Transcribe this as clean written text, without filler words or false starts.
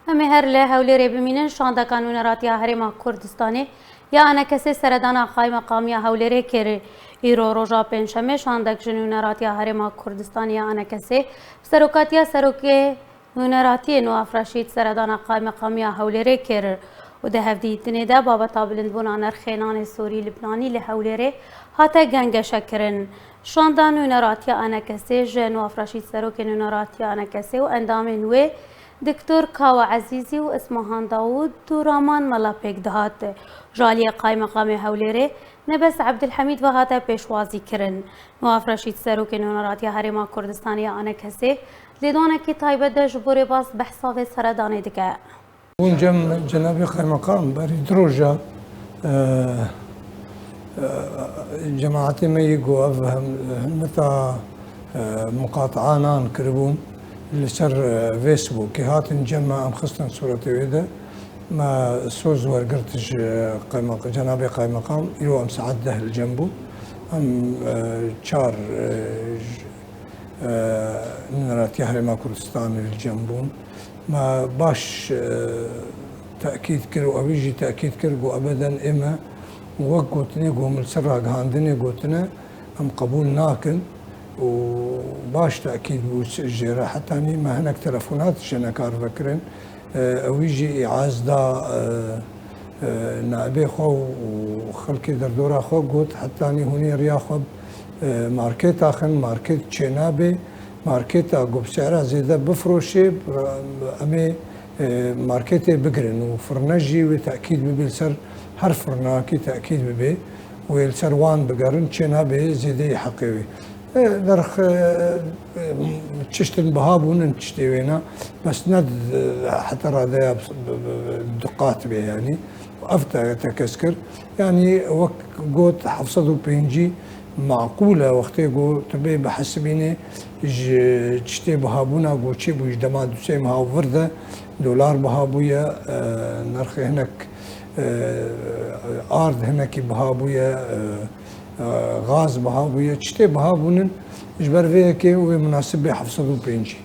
همه هر له هولری بمینن شانده کانون راتی هرما کردستانی یا آن کسی سردان خای مقامی هولری کر ایرو روزا پنجشنبه شانده جنون راتی هرما کردستانی یا آن کسی سروکی نونراتی نوافرشید سردان خای مقامی هولری کر و ده هفته تنیده بابت بلند بنا نرخینان سوری لبنانی لهولری حتی گنگ شکرن شانده نونراتی آن کسی جن وافرشید سروک نونراتی آن کسی و اندام نوی دکتر کاو عزیزی و اسمهان داود و رامان ملاپیک دهات جالی قای مقام هولری نبس عبدالحمید و هاته پیشوازی کرن نواف رشید سروک نونراتی هرما کردستانی آن کسی لیدانه که تایبه ده جبور باز بحثا و سردانه دکه ونجم جنابي قای مقام بريد روجا جماعتي ما يقوا أفهم متى مقاطعان كربون لسر فيسبوك هات نجمع أم خصنا صورة ويدا ما سوز ورقرتج جنابي قای مقام يلو أم سعده الجنبو أم شار نرات يهرما كردستان الجنبون ما باش تأكيد كرو أبيجي تأكيد كرو أبدا إما وقوتني قوم السراق هاندني قوتنا أم قبول ناكن وباش تأكيد بوجيرة حتى أني ما هناك تلفونات شنكار فكرن أويجي إعاز دا نائبي خو وخلقي دردورا خو قوت حتى أني هوني رياخب ماركت آخن ماركت چنابي ماركت قب سعرها زيادة بفروشي أمي ماركت بقرن وفرنجي وتأكيد ببالسر هر فرناكي تأكيد ببي والسروان بقرن چنابي زيادة حقيوي درخ تشتن بهابون تشتوينا بس ند حتى راضي دقات به يعني وأفتى تكسكر يعني وقت قوت حفصدو بينجي معقولة وقتی گو تبی بحسبینه چتی بهابونا گو چی بوش دما دوسه مهاورده دلار بهابویا نرخ هناك آرد هناك بهابویا غاز بهابویا چتی بهابونن جبر وی که و مناسب به 705